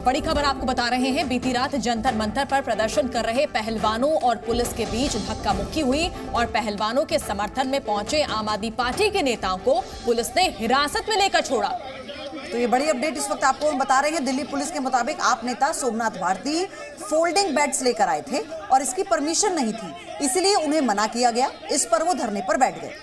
बड़ी खबर आपको बता रहे हैं। बीती रात जंतर मंतर पर प्रदर्शन कर रहे पहलवानों और पुलिस के बीच धक्का मुक्की हुई और पहलवानों के समर्थन में पहुंचे आम आदमी पार्टी के नेताओं को पुलिस ने हिरासत में लेकर छोड़ा। तो ये बड़ी अपडेट इस वक्त आपको हम बता रहे हैं। दिल्ली पुलिस के मुताबिक आप नेता सोमनाथ भारती फोल्डिंग बेड्स लेकर आए थे और इसकी परमिशन नहीं थी, इसलिए उन्हें मना किया गया। इस पर वो धरने पर बैठ गए।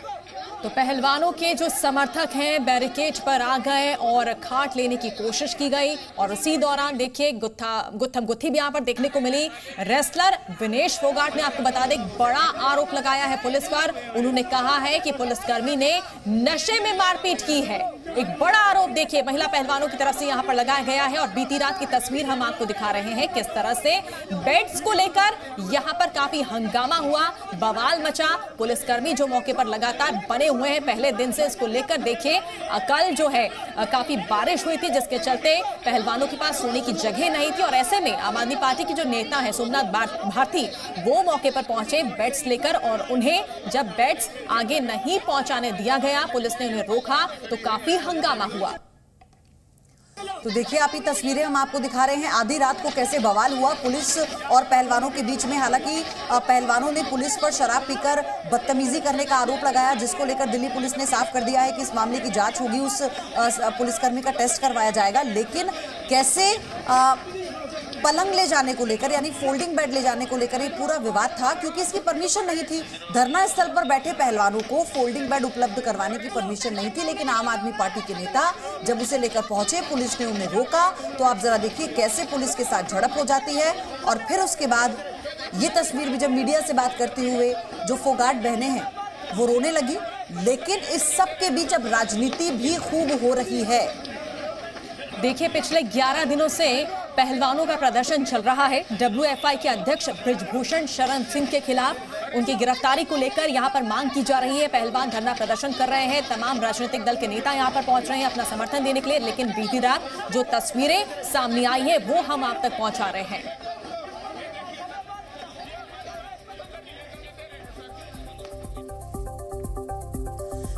तो पहलवानों के जो समर्थक हैं बैरिकेड पर आ गए और खाट लेने की कोशिश की गई और उसी दौरान देखिए गुत्थम गुत्थी भी यहां पर देखने को मिली। रेसलर विनेश फोगाट ने आपको बता दें बड़ा आरोप लगाया है पुलिस पर। उन्होंने कहा है कि पुलिसकर्मी ने नशे में मारपीट की है। एक बड़ा आरोप देखिए महिला पहलवानों की तरफ से यहां पर लगाया गया है और बीती रात की तस्वीर हम आपको दिखा रहे हैं किस तरह से बेड्स को लेकर यहां पर काफी हंगामा हुआ, बवाल मचा। पुलिसकर्मी जो मौके पर लगातार बने हुए हैं पहले दिन से, इसको लेकर देखिए कल जो है काफी बारिश हुई थी जिसके चलते पहलवानों के पास सोने की जगह नहीं थी और ऐसे में आम आदमी पार्टी के जो नेता है सोमनाथ भारती वो मौके पर पहुंचे बेड्स लेकर और उन्हें जब बेड्स आगे नहीं पहुंचाने दिया गया, पुलिस ने उन्हें रोका तो काफी हंगामा हुआ। तो देखिए आप ये तस्वीरें हम आपको दिखा रहे हैं आधी रात को कैसे बवाल हुआ पुलिस और पहलवानों के बीच में। हालांकि पहलवानों ने पुलिस पर शराब पीकर बदतमीजी करने का आरोप लगाया, जिसको लेकर दिल्ली पुलिस ने साफ कर दिया है कि इस मामले की जांच होगी, उस पुलिसकर्मी का टेस्ट करवाया जाएगा। लेकिन कैसे पलंग ले जाने को लेकर यानी फोल्डिंग बेड ले जाने को लेकर ये पूरा विवाद था, क्योंकि इसकी परमिशन नहीं थी। धरना स्थल पर बैठे पहलवानों को फोल्डिंग बेड उपलब्ध करवाने की परमिशन नहीं थी, लेकिन आम आदमी पार्टी के नेता जब उसे लेकर पहुंचे पुलिस ने उन्हें रोका। तो आप जरा देखिए कैसे पुलिस के साथ झड़प हो जाती है और फिर उसके बाद ये तस्वीर भी जब मीडिया से बात करते हुए जो फोगाट बहनें हैं वो रोने लगी। लेकिन इस सब के बीच अब राजनीति भी खूब हो रही है। देखिए पिछले 11 दिनों से पहलवानों का प्रदर्शन चल रहा है। WFI के अध्यक्ष बृजभूषण शरण सिंह के खिलाफ उनकी गिरफ्तारी को लेकर यहां पर मांग की जा रही है। पहलवान धरना प्रदर्शन कर रहे हैं, तमाम राजनीतिक दल के नेता यहां पर पहुंच रहे हैं अपना समर्थन देने के लिए। लेकिन बीती रात जो तस्वीरें सामने आई है वो हम आप तक पहुंचा रहे हैं।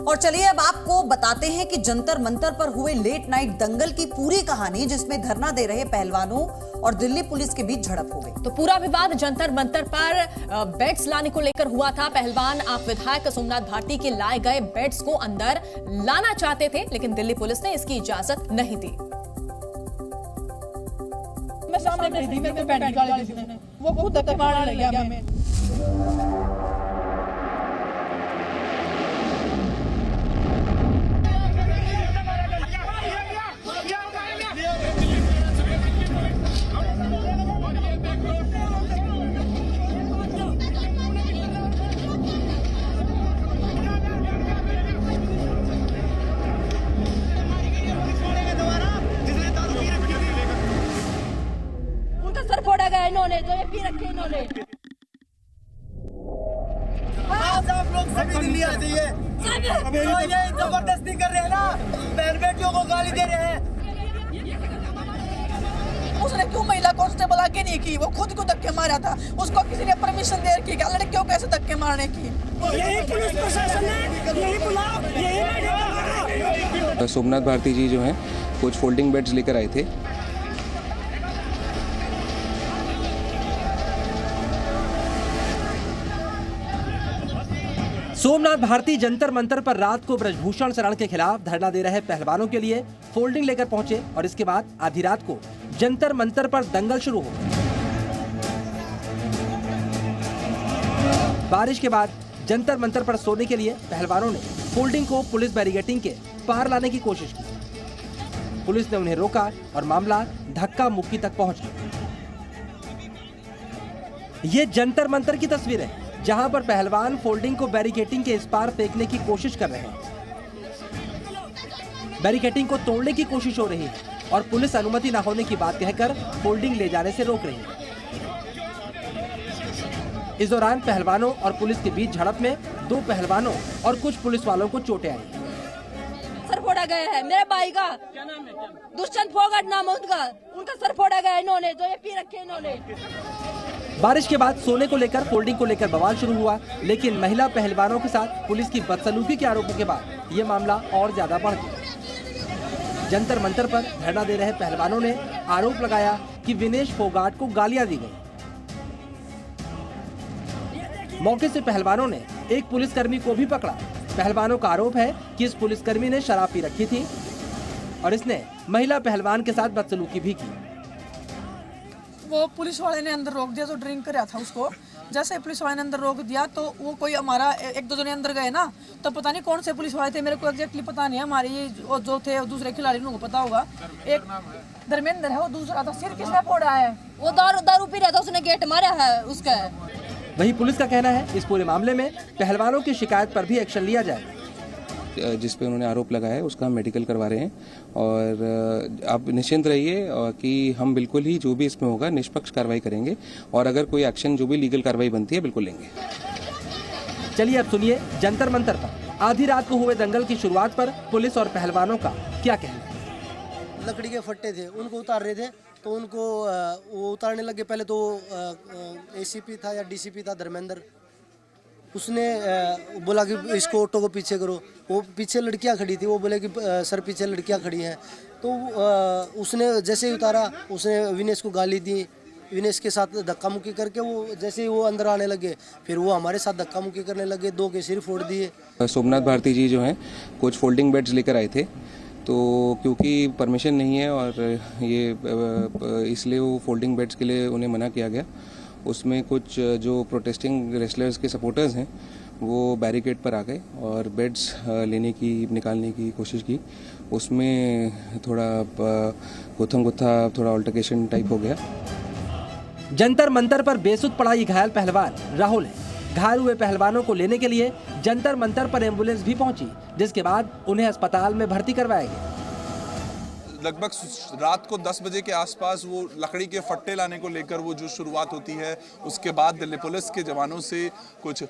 और चलिए अब आपको बताते हैं कि जंतर मंतर पर हुए लेट नाइट दंगल की पूरी कहानी, जिसमें धरना दे रहे पहलवानों और दिल्ली पुलिस के बीच झड़प हो गई। तो पूरा विवाद जंतर मंतर पर बेड्स लाने को लेकर हुआ था। पहलवान आप विधायक सोमनाथ भारती के लाए गए बेड्स को अंदर लाना चाहते थे, लेकिन दिल्ली पुलिस ने इसकी इजाजत नहीं दी। मैं सामने खड़ी थी, बेड निकाले जिसने वो खुद धक्के मारने लग गया हमें। इन्होंने जो ये पी रखे इन्होंने। आप लोग सभी दिल्ली आ जाइए। तो ये जबरदस्ती कर रहे हैं ना, बहन बेटियों को गाली दे रहे हैं। उसने क्यों महिला कांस्टेबल आगे नहीं की? वो खुद को धक्के मारा था, उसको किसी ने परमिशन दे रखी है लड़कियों को ऐसे धक्के मारने की। यही पुलिस प्रशासन ने यही बुलाओ, यही। सोमनाथ भारती जी जो हैं कुछ फोल्डिंग बेड्स लेकर आए थे। सोमनाथ भारती जंतर मंतर पर रात को बृजभूषण शरण के खिलाफ धरना दे रहे पहलवानों के लिए फोल्डिंग लेकर पहुंचे और इसके बाद आधी रात को जंतर मंतर पर दंगल शुरू हो गया। बारिश के बाद जंतर मंतर पर सोने के लिए पहलवानों ने फोल्डिंग को पुलिस बैरिकेडिंग के पार लाने की कोशिश की। पुलिस ने उन्हें रोका और मामला धक्का मुक्की तक पहुंच गया। ये जंतर मंतर की तस्वीर है जहां पर पहलवान फोल्डिंग को बैरिकेडिंग के इस पार फेंकने की कोशिश कर रहे हैं। बैरिकेडिंग को तोड़ने की कोशिश हो रही है और पुलिस अनुमति न होने की बात कहकर फोल्डिंग ले जाने से रोक रही है। इस दौरान पहलवानों और पुलिस के बीच झड़प में 2 पहलवानों और कुछ पुलिस वालों को चोटें आई। सर फोड़ा गया है मेरे भाई का। क्या नाम है? दुष्यंत फोगाट नाम है उनका सर फोड़ा गया इन्होंने, जो ये पी रखे इन्होंने। बारिश के बाद सोने को लेकर फोल्डिंग को लेकर बवाल शुरू हुआ, लेकिन महिला पहलवानों के साथ पुलिस की बदसलूकी के आरोपों के बाद ये मामला और ज्यादा बढ़ गया। जंतर मंतर पर धरना दे रहे पहलवानों ने आरोप लगाया कि विनेश फोगाट को गालियां दी गई। मौके से पहलवानों ने एक पुलिसकर्मी को भी पकड़ा। पहलवानों का आरोप है कि इस पुलिसकर्मी ने शराब पी रखी थी और इसने महिला पहलवान के साथ बदसलूकी भी की। वो पुलिस वाले ने अंदर रोक दिया, तो ड्रिंक कर रहा था उसको। जैसे पुलिस वाले ने अंदर रोक दिया तो वो कोई हमारा एक दो जने अंदर गए ना, तो पता नहीं कौन से पुलिस वाले थे, मेरे को एग्जैक्टली पता नहीं है। हमारी जो थे दूसरे खिलाड़ी उनको पता होगा। एक धर्मेंद्र है, वो दूसरा था। सिर किसने फोड़ा है? वो दारू पी रहा था, उसने गेट मारा है उसका। वही पुलिस का कहना है इस पूरे मामले में पहलवानों की शिकायत पर भी एक्शन लिया जाए। जिस पे उन्होंने आरोप लगाया है उसका हम मेडिकल करवा रहे हैं और आप निश्चिंत रहिए कि हम बिल्कुल ही जो भी इसमें होगा निष्पक्ष कार्रवाई करेंगे और अगर कोई एक्शन जो भी लीगल कार्रवाई बनती है बिल्कुल लेंगे। चलिए अब सुनिए जंतर मंतर पर आधी रात को हुए दंगल की शुरुआत पर पुलिस और पहलवानों का क्या कहना है। लकड़ी के फट्टे थे, उनको उतार रहे थे, तो उनको वो उतारने लगे। पहले तो एसीपी था या डीसीपी था धर्मेंद्र, उसने बोला कि इसको ऑटो को पीछे करो। वो पीछे लड़कियां खड़ी थी, वो बोले कि सर पीछे लड़कियां खड़ी हैं। तो उसने जैसे ही उतारा उसने विनेश को गाली दी। विनेश के साथ धक्का मुक्की करके वो जैसे ही वो अंदर आने लगे फिर वो हमारे साथ धक्का मुक्की करने लगे, दो के सिर फोड़ दिए। सोमनाथ भारती जी जो हैं कुछ फोल्डिंग बेड्स लेकर आए थे, तो क्योंकि परमिशन नहीं है और ये इसलिए वो फोल्डिंग बेड्स के लिए उन्हें मना किया गया। उसमें कुछ जो प्रोटेस्टिंग रेसलर्स के सपोर्टर्स हैं वो बैरिकेड पर आ गए और बेड्स निकालने की कोशिश की। उसमें थोड़ा गुत्थम गुत्था थोड़ा अल्टरकेशन टाइप हो गया। जंतर मंतर पर बेसुध पड़ा ये घायल पहलवान राहुल है। घायल हुए पहलवानों को लेने के लिए जंतर मंतर पर एम्बुलेंस भी पहुंची, जिसके बाद उन्हें अस्पताल में भर्ती करवाया गया। लगभग रात को 10 बजे के आसपास वो लकड़ी के फट्टे लाने को लेकर वो जो शुरुआत होती है, उसके बाद दिल्ली पुलिस के जवानों से कुछ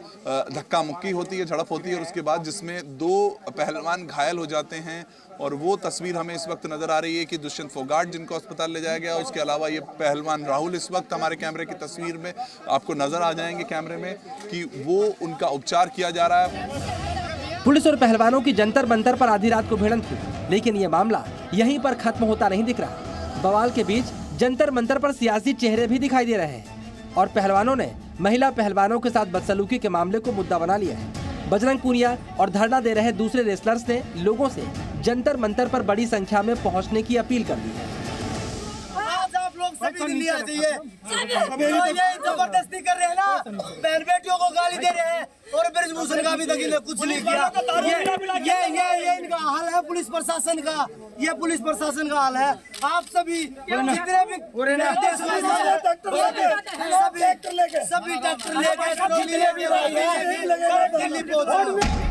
धक्का मुक्की होती है, झड़प होती है और उसके बाद जिसमें 2 पहलवान घायल हो जाते हैं। और वो तस्वीर हमें इस वक्त नजर आ रही है कि दुष्यंत फोगाट जिनको अस्पताल ले जाया गया, उसके अलावा ये पहलवान राहुल इस वक्त हमारे कैमरे की तस्वीर में आपको नजर आ जाएंगे कैमरे में कि वो उनका उपचार किया जा रहा है। पुलिस और पहलवानों की जंतर मंतर पर आधी रात को भिड़ंत हुई, लेकिन ये मामला यहीं पर खत्म होता नहीं दिख रहा। बवाल के बीच जंतर मंतर पर सियासी चेहरे भी दिखाई दे रहे हैं और पहलवानों ने महिला पहलवानों के साथ बदसलूकी के मामले को मुद्दा बना लिया है। बजरंग पूनिया और धरना दे रहे दूसरे रेसलर्स ने लोगों से जंतर मंतर पर बड़ी संख्या में पहुंचने की अपील कर दी है। आज आप लोग सभी दिल्ली आ जाइए। ये जबरदस्ती कर रहे हैं ना, बहन बेटियों को गाली दे रहे हैं और ब्रिजभूषण का भी तक इन्हें कुछ नहीं किया। ये इनका हाल है पुलिस प्रशासन का, ये पुलिस प्रशासन का हाल है। आप सभी जितने भी सभी ट्रैक्टर लेके दिल्ली पहुंचे।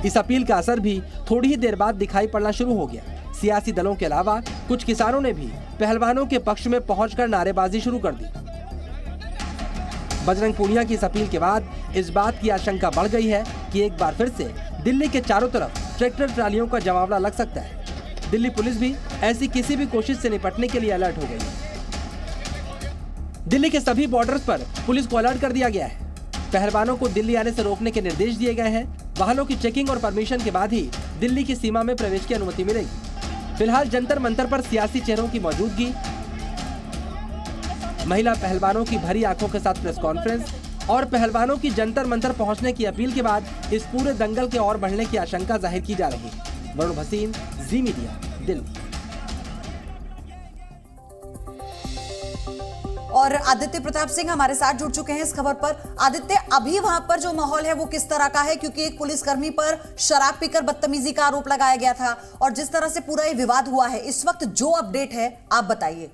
इस अपील का असर भी थोड़ी ही देर बाद दिखाई पड़ना शुरू हो गया। सियासी दलों के अलावा कुछ किसानों ने भी पहलवानों के पक्ष में पहुंचकर नारेबाजी शुरू कर दी। बजरंग पूनिया की इस अपील के बाद इस बात की आशंका बढ़ गई है कि एक बार फिर से दिल्ली के चारों तरफ ट्रैक्टर ट्रालियों का जमावड़ा लग सकता है। दिल्ली पुलिस भी ऐसी किसी भी कोशिश से निपटने के लिए अलर्ट हो गई है। दिल्ली के सभी बॉर्डर्स पर पुलिस को अलर्ट कर दिया गया है। पहलवानों को दिल्ली आने से रोकने के निर्देश दिए गए हैं। वाहनों की चेकिंग और परमिशन के बाद ही दिल्ली की सीमा में प्रवेश की अनुमति मिलेगी। फिलहाल जंतर मंतर पर सियासी चेहरों की मौजूदगी, महिला पहलवानों की भरी आंखों के साथ प्रेस कॉन्फ्रेंस और पहलवानों की जंतर मंतर पहुंचने की अपील के बाद इस पूरे दंगल के और बढ़ने की आशंका जाहिर की जा रही है। वरुण भसीन, जी मीडिया, दिल्ली। और आदित्य प्रताप सिंह हमारे साथ जुड़ चुके हैं इस खबर पर। आदित्य, अभी वहां पर जो माहौल है वो किस तरह का है, क्योंकि एक पुलिसकर्मी पर शराब पीकर बदतमीजी का आरोप लगाया गया था और जिस तरह से पूरा ये विवाद हुआ है, इस वक्त जो अपडेट है आप बताइए।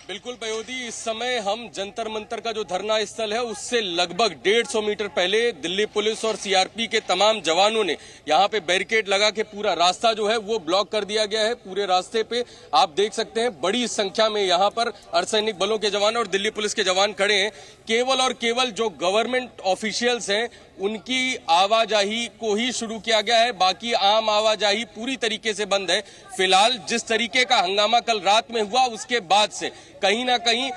बिल्कुल पयोधी, इस समय हम जंतर मंतर का जो धरना स्थल है उससे लगभग 150 मीटर पहले दिल्ली पुलिस और सीआरपी के तमाम जवानों ने यहाँ पे बैरिकेड लगा के पूरा रास्ता जो है वो ब्लॉक कर दिया गया है। पूरे रास्ते पे आप देख सकते हैं बड़ी संख्या में यहाँ पर अर्धसैनिक बलों के जवान और दिल्ली पुलिस के जवान खड़े हैं। केवल और केवल जो गवर्नमेंट ऑफिशियल्स हैं उनकी आवाजाही को ही शुरू किया गया है, बाकी आम आवाजाही पूरी तरीके से बंद है। फिलहाल जिस तरीके का हंगामा कल रात में हुआ उसके बाद से कहीं ना कहीं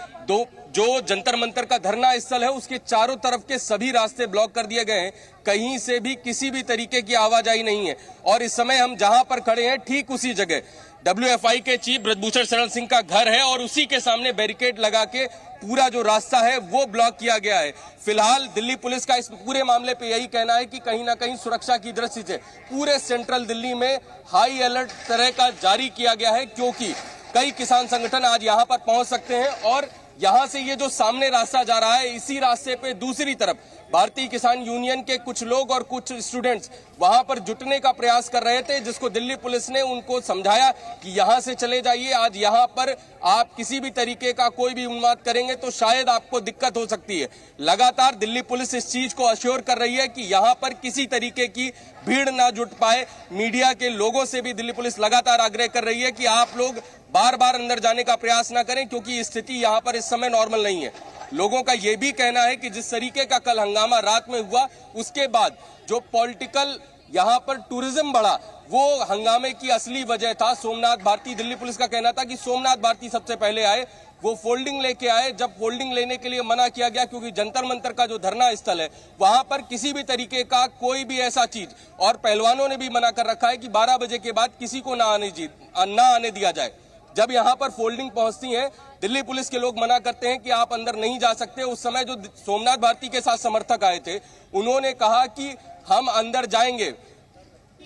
जो जंतर मंतर का धरना स्थल है उसके चारों तरफ के सभी रास्ते ब्लॉक कर दिए गए हैं। कहीं से भी किसी भी तरीके की आवाजाही नहीं है। और इस समय हम जहां पर खड़े हैं ठीक उसी जगह WFI के चीफ ब्रजभूषण शरण सिंह का घर है और उसी के सामने बैरिकेड लगा के पूरा जो रास्ता है वो ब्लॉक किया गया है। फिलहाल दिल्ली पुलिस का इस पूरे मामले पे यही कहना है कि कहीं ना कहीं सुरक्षा की दृष्टि से पूरे सेंट्रल दिल्ली में हाई अलर्ट तरह का जारी किया गया है, क्योंकि कई किसान संगठन आज यहाँ पर पहुंच सकते हैं और यहां से ये जो सामने रास्ता जा रहा है, इसी रास्ते पे दूसरी तरफ भारतीय किसान यूनियन के कुछ लोग और कुछ स्टूडेंट्स वहां पर जुटने का प्रयास कर रहे थे, जिसको दिल्ली पुलिस ने उनको समझाया कि यहां से चले जाइए। आज यहां पर आप किसी भी तरीके का कोई भी उन्माद करेंगे तो शायद आपको दिक्कत हो सकती है। लगातार दिल्ली पुलिस इस चीज को अश्योर कर रही है कि यहां पर किसी तरीके की भीड़ ना जुट पाए। मीडिया के लोगों से भी दिल्ली पुलिस लगातार आग्रह कर रही है कि आप लोग बार बार अंदर जाने का प्रयास ना करें, क्योंकि स्थिति यहाँ पर इस समय नॉर्मल नहीं है। लोगों का यह भी कहना है कि जिस तरीके का कल हंगामा रात में हुआ, उसके बाद जो पॉलिटिकल यहाँ पर टूरिज्म बढ़ा, वो हंगामे की असली वजह था सोमनाथ भारती। दिल्ली पुलिस का कहना था कि सोमनाथ भारती सबसे पहले आए, वो फोल्डिंग लेके आए। जब फोल्डिंग लेने के लिए मना किया गया, क्योंकि जंतर मंतर का जो धरना स्थल है वहां पर किसी भी तरीके का कोई भी ऐसा चीज, और पहलवानों ने भी मना कर रखा है कि 12 बजे के बाद किसी को ना आने दिया जाए। जब यहां पर फोल्डिंग पहुंचती है, दिल्ली पुलिस के लोग मना करते हैं कि आप अंदर नहीं जा सकते। उस समय जो सोमनाथ भारती के साथ समर्थक आए थे, उन्होंने कहा कि हम अंदर जाएंगे।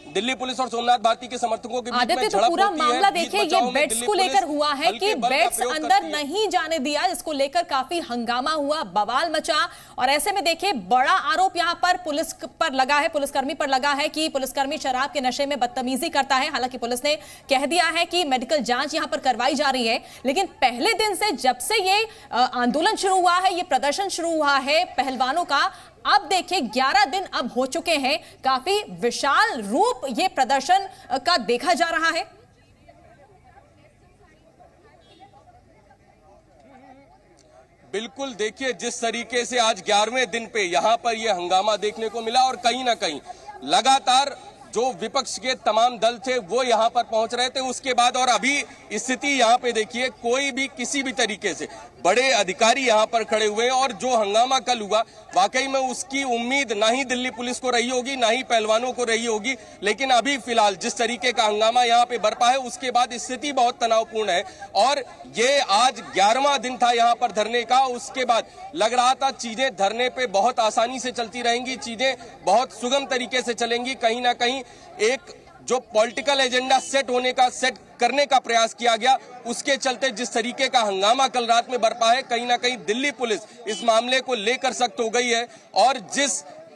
दिल्ली पुलिस और सोमनाथ भारती के समर्थकों के बीच में झड़प पूरा होती है। मामला देखिए, ये बेड्स को लेकर हुआ है कि बेड्स अंदर नहीं जाने दिया, जिसको लेकर काफी हंगामा हुआ, बवाल मचा। और ऐसे में देखिए, बड़ा आरोप यहां पर पुलिस पर लगा है, पुलिसकर्मी पर लगा है कि पुलिसकर्मी शराब के नशे में बदतमीजी करता है। हालांकि पुलिस ने कह दिया है कि मेडिकल जांच यहां पर करवाई जा रही है, लेकिन पहले दिन से, जब से ये आंदोलन शुरू हुआ है, ये प्रदर्शन शुरू हुआ है पहलवानों का, अब देखिए 11 दिन अब हो चुके हैं। काफी विशाल रूप ये प्रदर्शन का देखा जा रहा है। बिल्कुल, देखिए जिस तरीके से आज 11वें दिन पे यहाँ पर ये हंगामा देखने को मिला, और कहीं ना कहीं लगातार जो विपक्ष के तमाम दल थे वो यहाँ पर पहुंच रहे थे। उसके बाद और अभी स्थिति यहाँ पे देखिए, कोई भी किसी भी तरीके से, बड़े अधिकारी यहाँ पर खड़े हुए हैं। और जो हंगामा कल हुआ, वाकई में उसकी उम्मीद ना ही दिल्ली पुलिस को रही होगी, ना ही पहलवानों को रही होगी। लेकिन अभी फिलहाल जिस तरीके का हंगामा यहाँ पे बरपा है, उसके बाद स्थिति बहुत तनावपूर्ण है। और ये आज 11वां दिन था यहाँ पर धरने का। उसके बाद लग रहा था चीजें धरने पे बहुत आसानी से चलती रहेंगी, चीजें बहुत सुगम तरीके से चलेंगी। कहीं ना कहीं एक जो पॉलिटिकल एजेंडा सेट करने का प्रयास किया गया, उसके चलते जिस तरीके का हंगामा कल रात में बरपा है, कहीं ना कहीं दिल्ली पुलिस इस मामले को लेकर सख्त हो गई है। और जिस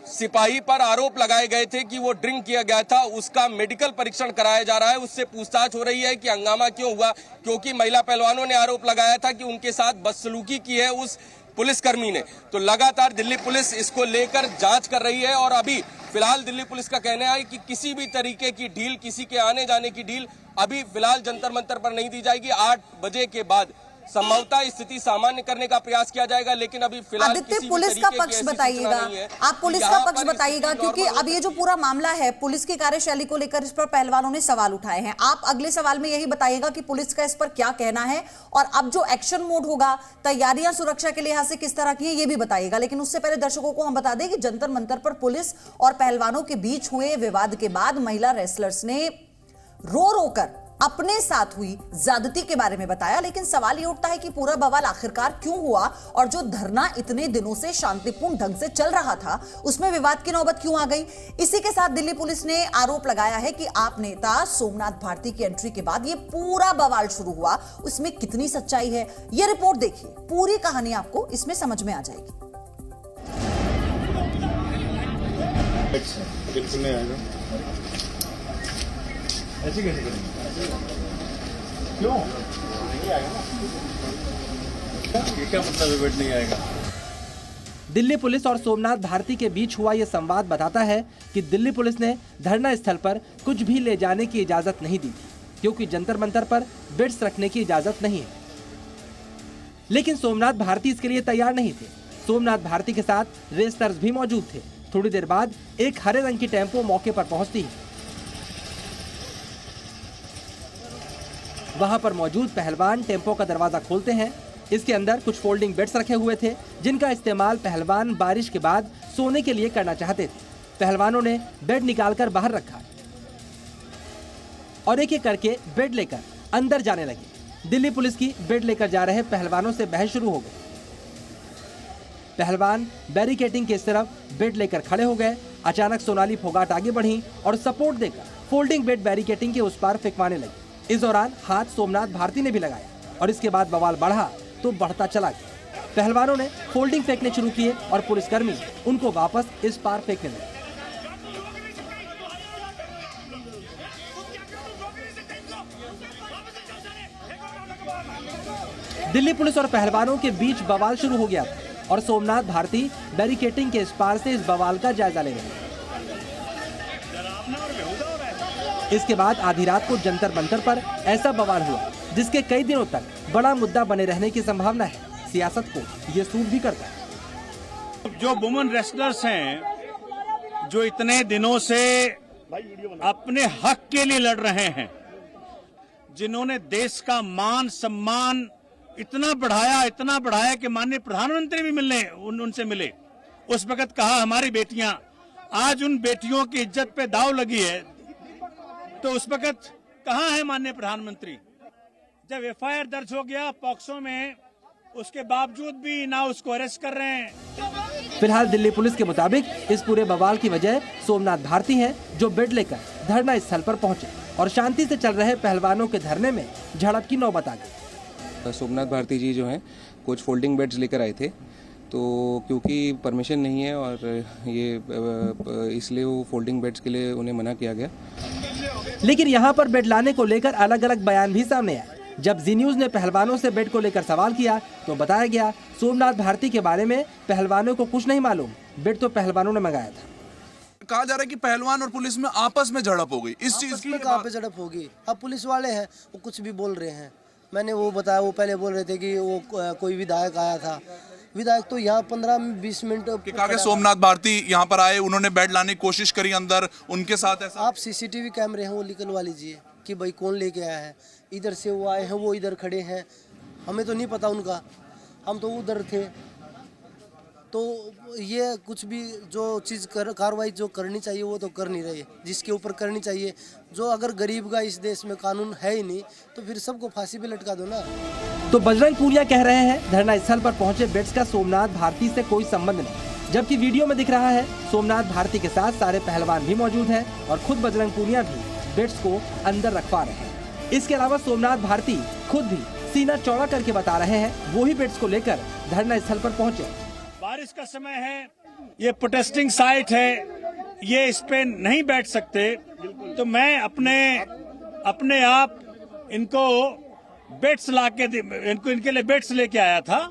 सिपाही पर आरोप लगाए गए थे कि वो ड्रिंक किया गया था, उसका मेडिकल परीक्षण कराया जा रहा है। उससे पूछताछ हो रही है कि हंगामा क्यों हुआ, क्योंकि महिला पहलवानों ने आरोप लगाया था कि उनके साथ बदसलूकी की है उस पुलिसकर्मी ने। तो लगातार दिल्ली पुलिस इसको लेकर जांच कर रही है। और अभी फिलहाल दिल्ली पुलिस का कहना है कि किसी भी तरीके की ढील, किसी के आने जाने की ढील अभी फिलहाल जंतर मंतर पर नहीं दी जाएगी। 8 बजे के बाद संभवतः स्थिति सामान्य करने का प्रयास किया जाएगा। लेकिन अभी फिलहाल आदित्य, पुलिस का पक्ष बताइएगा, आप पुलिस का पक्ष बताइएगा, क्योंकि अब ये जो पूरा मामला है, पुलिस की कार्यशैली को लेकर इस पर पहलवानों ने सवाल उठाए हैं। आप अगले सवाल में यही बताइएगा कि पुलिस का इस पर क्या कहना है, और अब जो एक्शन मोड होगा, तैयारियां सुरक्षा के लिहाज से किस तरह की है, ये भी बताइएगा। लेकिन उससे पहले दर्शकों को हम बता दें कि जंतर मंतर पर पुलिस और पहलवानों के बीच हुए विवाद के बाद महिला रेसलर्स ने रो रो कर अपने साथ हुई ज्यादती के बारे में बताया। लेकिन सवाल ये उठता है कि पूरा बवाल आखिरकार क्यों हुआ, और जो धरना इतने दिनों से शांतिपूर्ण ढंग से चल रहा था, उसमें विवाद की नौबत क्यों आ गई। इसी के साथ दिल्ली पुलिस ने आरोप लगाया है कि आप नेता सोमनाथ भारती की एंट्री के बाद ये पूरा बवाल शुरू हुआ। उसमें कितनी सच्चाई है, ये रिपोर्ट देखिए, पूरी कहानी आपको इसमें समझ में आ जाएगी। बिल्कुल नहीं आएगा, ऐसे कैसे करेंगे? क्यों नहीं आएगा? क्या मतलब है वेट नहीं आएगा? दिल्ली पुलिस और सोमनाथ भारती के बीच हुआ यह संवाद बताता है कि दिल्ली पुलिस ने धरना स्थल पर कुछ भी ले जाने की इजाजत नहीं दी, क्योंकि जंतर मंतर पर बेड्स रखने की इजाजत नहीं है। लेकिन सोमनाथ भारती इसके लिए तैयार नहीं थे। सोमनाथ भारती के साथ रेसलर्स भी मौजूद थे। थोड़ी देर बाद एक हरे रंग की टेम्पो मौके पर पहुंचती है। वहां पर मौजूद पहलवान टेम्पो का दरवाजा खोलते हैं इसके अंदर कुछ फोल्डिंग बेड्स रखे हुए थे, जिनका इस्तेमाल पहलवान बारिश के बाद सोने के लिए करना चाहते थे। पहलवानों ने बेड निकालकर बाहर रखा और एक एक करके बेड लेकर अंदर जाने लगे। दिल्ली पुलिस की बेड लेकर जा रहे पहलवानों से बहस शुरू हो गई। पहलवान बैरिकेटिंग के इस तरफ बेड लेकर खड़े हो गए। अचानक सोनाली फोगाट आगे बढ़ी और सपोर्ट देकर फोल्डिंग बेड बैरिकेटिंग के उस पार फेंकवाने लगी। इस दौरान हाथ सोमनाथ भारती ने भी लगाया और इसके बाद बवाल बढ़ा तो बढ़ता चला गया। पहलवानों ने फोल्डिंग फेंकने शुरू किए और पुलिसकर्मी उनको वापस इस पार फेंकने लगे। दिल्ली पुलिस और पहलवानों के बीच बवाल शुरू हो गया था और सोमनाथ भारती बैरिकेटिंग के इस पार से इस बवाल का जायजा ले रहे। इसके बाद आधी रात को जंतर मंतर पर ऐसा बवाल हुआ जिसके कई दिनों तक बड़ा मुद्दा बने रहने की संभावना है। सियासत को ये सूट भी करता है। जो वुमेन रेसलर्स हैं, जो इतने दिनों से अपने हक के लिए लड़ रहे हैं, जिन्होंने देश का मान सम्मान इतना बढ़ाया कि माननीय प्रधानमंत्री भी उनसे मिले। उस वक्त कहा हमारी बेटियां, आज उन बेटियों की इज्जत पे दाव लगी है, तो उस वक्त कहां है माननीय प्रधानमंत्री? जब एफआईआर दर्ज हो गया पॉक्सो में, उसके बावजूद भी ना उसको अरेस्ट कर रहे हैं। फिलहाल दिल्ली पुलिस के मुताबिक इस पूरे बवाल की वजह सोमनाथ भारती है, जो बेड लेकर धरना स्थल पर पहुंचे और शांति से चल रहे पहलवानों के धरने में झड़प की नौबत आ गई। सोमनाथ भारती जी जो हैं कुछ फोल्डिंग बेड्स लेकर आए थे, तो क्योंकि परमिशन नहीं है और ये इसलिए वो फोल्डिंग बेड्स के लिए उन्हें मना किया गया। लेकिन यहाँ पर बेड लाने को लेकर अलग अलग बयान भी सामने आए। जब जी न्यूज ने पहलवानों से बेड को लेकर सवाल किया तो बताया गया सोमनाथ भारती के बारे में पहलवानों को कुछ नहीं मालूम, बेड तो पहलवानों ने मंगाया था। कहा जा रहा है कि पहलवान और पुलिस में आपस में झड़प हो गई। इस चीज की कहाँ पे झड़प होगी? अब पुलिस वाले हैं, वो कुछ भी बोल रहे हैं। मैंने वो बताया, वो पहले बोल रहे थे कि वो कोई विधायक आया था। विधायक तो यहाँ 15-20 मिनट कहा सोमनाथ भारती यहाँ पर आए, उन्होंने बेड लाने की कोशिश करी अंदर, उनके साथ ऐसा। आप सीसीटीवी कैमरे हैं वो निकलवा लीजिए कि भाई कौन लेके आया है। इधर से वो आए हैं, वो इधर खड़े हैं, हमें तो नहीं पता उनका, हम तो उधर थे। तो ये कुछ भी जो चीज़ कार्रवाई जो करनी चाहिए वो तो कर नहीं रही है, जिसके ऊपर करनी चाहिए। जो अगर गरीब का इस देश में कानून है ही नहीं तो फिर सबको फांसी पे लटका दो ना। तो बजरंग पूनिया कह रहे हैं धरना स्थल पर पहुंचे बेड्स का सोमनाथ भारती से कोई संबंध नहीं, जबकि वीडियो में दिख रहा है सोमनाथ भारती के साथ सारे पहलवान भी मौजूद हैं और खुद बजरंग पूनिया भी बेड्स को अंदर रखवा रहे हैं। इसके अलावा सोमनाथ भारती खुद भी सीना चौड़ा करके बता रहे हैं वो ही बेड्स को लेकर धरना स्थल पर पहुंचे। बारिश का समय है, ये प्रोटेस्टिंग साइट है, ये इस पे नहीं बैठ सकते, तो मैं अपने आप इनको बेड्स लाके इनके लिए बेड्स लेके आया था,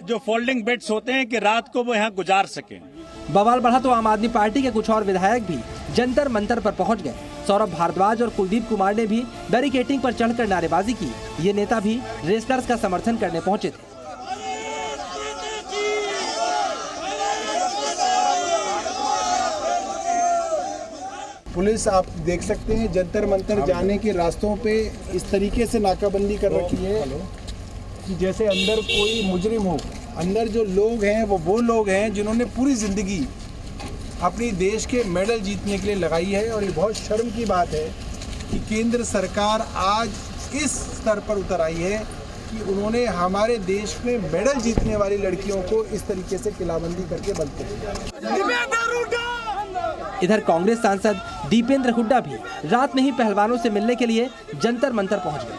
जो फोल्डिंग बेड्स होते हैं कि रात को वो यहाँ गुजार सके। बवाल बढ़ा तो आम आदमी पार्टी के कुछ और विधायक भी जंतर मंतर पर पहुंच गए। सौरभ भारद्वाज और कुलदीप कुमार ने भी बैरिकेटिंग पर चढ़कर नारेबाजी की। ये नेता भी रेसलर्स का समर्थन करने पहुंचे थे। पुलिस आप देख सकते हैं जंतर मंतर जाने के रास्तों पे इस तरीके से नाकाबंदी कर रखी है कि जैसे अंदर कोई मुजरिम हो। अंदर जो लोग हैं वो लोग हैं जिन्होंने पूरी ज़िंदगी अपनी देश के मेडल जीतने के लिए लगाई है। और ये बहुत शर्म की बात है कि केंद्र सरकार आज इस स्तर पर उतर आई है कि उन्होंने हमारे देश में मेडल जीतने वाली लड़कियों को इस तरीके से किलाबंदी करके बंद कर दिया। इधर कांग्रेस सांसद दीपेंद्र हुड्डा भी रात में ही पहलवानों से मिलने के लिए जंतर मंतर पहुंच गए।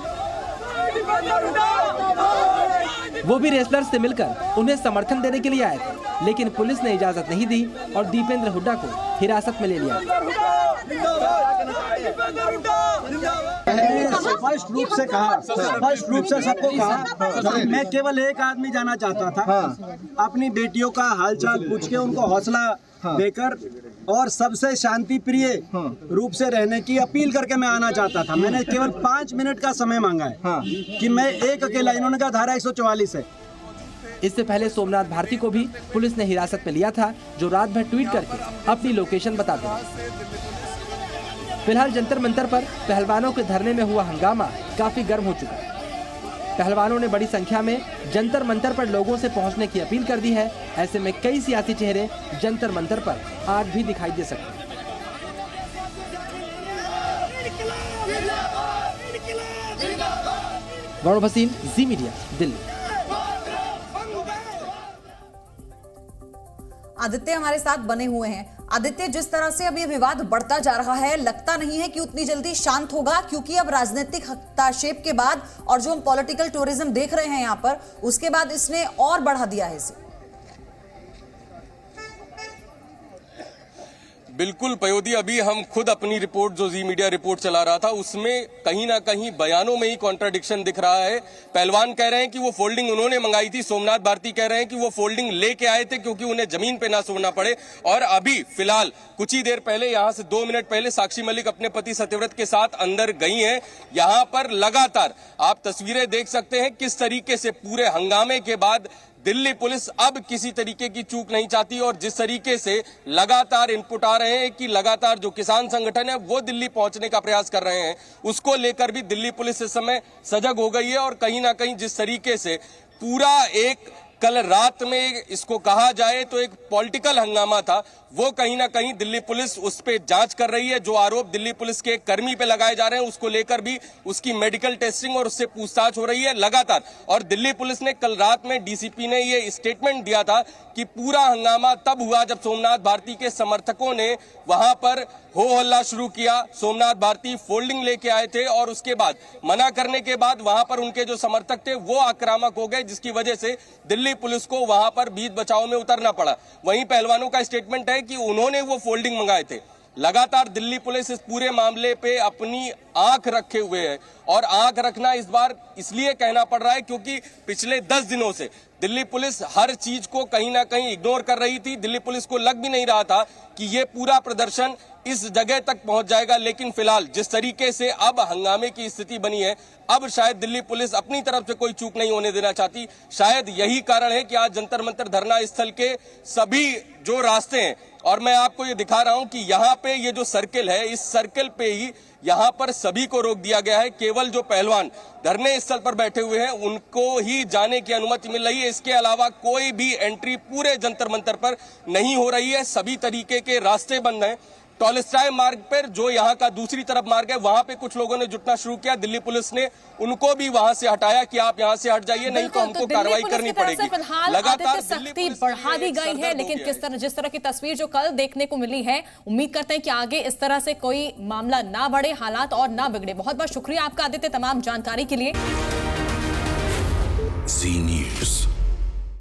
वो भी रेसलर्स से मिलकर उन्हें समर्थन देने के लिए आए थे, लेकिन पुलिस ने इजाजत नहीं दी और दीपेंद्र हुड्डा को हिरासत में ले लिया। स्पष्ट रूप से सबको कहा मैं केवल एक आदमी जाना चाहता था, अपनी बेटियों का हालचाल पूछ के उनको हौसला देकर और सबसे शांति प्रिय रूप से रहने की अपील करके मैं आना चाहता था। मैंने केवल 5 मिनट का समय मांगा है कि मैं एक अकेला, इन्होंने कहा धारा 144 है। इससे पहले सोमनाथ भारती को भी पुलिस ने हिरासत में लिया था, जो रात भर ट्वीट करके अपनी लोकेशन बताते हैं। फिलहाल जंतर मंतर पर पहलवानों के धरने में हुआ हंगामा काफी गर्म हो चुका है। पहलवानों ने बड़ी संख्या में जंतर मंतर पर लोगों से पहुंचने की अपील कर दी है। ऐसे में कई सियासी चेहरे जंतर मंतर पर आज भी दिखाई दे सकते हैं। गौरव भसीन, जी मीडिया, दिल्ली। आदित्य हमारे साथ बने हुए हैं। आदित्य, जिस तरह से अब ये विवाद बढ़ता जा रहा है, लगता नहीं है कि उतनी जल्दी शांत होगा, क्योंकि अब राजनीतिक हस्तक्षेप के बाद और जो हम पॉलिटिकल टूरिज्म देख रहे हैं यहाँ पर, उसके बाद इसने और बढ़ा दिया है इसे। बिल्कुल पयोधी, अभी हम खुद अपनी रिपोर्ट जो जी मीडिया रिपोर्ट चला रहा था उसमें कहीं ना कहीं बयानों में ही कॉन्ट्राडिक्शन दिख रहा है। पहलवान कह रहे हैं कि वो फोल्डिंग उन्होंने मंगाई थी, सोमनाथ भारती कह रहे हैं कि वो फोल्डिंग लेके आए थे क्योंकि उन्हें जमीन पे ना सोना पड़े। और अभी फिलहाल कुछ ही देर पहले, यहां से 2 मिनट पहले, साक्षी मलिक अपने पति सत्यव्रत के साथ अंदर गई हैं। यहां पर लगातार आप तस्वीरें देख सकते हैं किस तरीके से पूरे हंगामे के बाद दिल्ली पुलिस अब किसी तरीके की चूक नहीं चाहती और जिस तरीके से लगातार इनपुट आ रहे हैं कि लगातार जो किसान संगठन है वो दिल्ली पहुंचने का प्रयास कर रहे हैं, उसको लेकर भी दिल्ली पुलिस इस समय सजग हो गई है। और कहीं ना कहीं जिस तरीके से पूरा एक कल रात में इसको कहा जाए तो एक पॉलिटिकल हंगामा था, वो कहीं ना कहीं दिल्ली पुलिस उस पे जांच कर रही है। जो आरोप दिल्ली पुलिस के कर्मी पे लगाए जा रहे हैं उसको लेकर भी उसकी मेडिकल टेस्टिंग और उससे पूछताछ हो रही है लगातार। और दिल्ली पुलिस ने कल रात में डीसीपी ने ये स्टेटमेंट दिया था कि पूरा हंगामा तब हुआ जब सोमनाथ भारती के समर्थकों ने वहां पर हो हल्ला शुरू किया। सोमनाथ भारती फोल्डिंग लेके आए थे और उसके बाद मना करने के बाद वहां पर उनके जो समर्थक थे वो आक्रामक हो गए, जिसकी वजह से दिल्ली पुलिस को वहां पर बीच बचाव में उतरना पड़ा। वहीं पहलवानों का स्टेटमेंट है कि उन्होंने वो फोल्डिंग मंगाए थे। लगातार दिल्ली पुलिस इस पूरे मामले पे अपनी आंख रखे हुए है और आंख रखना इस बार इसलिए कहना पड़ रहा है क्योंकि पिछले 10 दिनों से दिल्ली पुलिस हर चीज को कहीं ना कहीं इग्नोर कर रही थी। दिल्ली पुलिस को लग भी नहीं रहा था कि ये पूरा प्रदर्शन इस जगह तक पहुंच जाएगा, लेकिन फिलहाल जिस तरीके से अब हंगामे की स्थिति बनी है, अब शायद दिल्ली पुलिस अपनी तरफ से कोई चूक नहीं होने देना चाहती। शायद यही कारण है कि आज जंतर मंतर धरना स्थल के सभी जो रास्ते हैं, और मैं आपको ये दिखा रहा हूं कि यहाँ पे ये जो सर्किल है, इस सर्किल पे ही यहाँ पर सभी को रोक दिया गया है। केवल जो पहलवान धरने स्थल पर बैठे हुए हैं उनको ही जाने की अनुमति मिल रही है। इसके अलावा कोई भी एंट्री पूरे जंतर मंतर पर नहीं हो रही है। सभी तरीके के रास्ते बंद हैं। टॉलस्टॉय मार्ग पर जो यहाँ का दूसरी तरफ मार्ग है, वहां पे कुछ लोगों ने जुटना शुरू किया। दिल्ली पुलिस ने उनको भी वहां से हटाया कि आप यहाँ से हट जाइए, नहीं तो हमको कार्रवाई करनी पड़ेगी। लगातार सख्ती बढ़ा दी गई है, लेकिन जिस तरह की तस्वीर जो कल देखने को मिली है, उम्मीद करते हैं कि आगे इस तरह से कोई मामला ना बढ़े, हालात और ना बिगड़े। बहुत बहुत शुक्रिया आपका आदित्य तमाम जानकारी के लिए।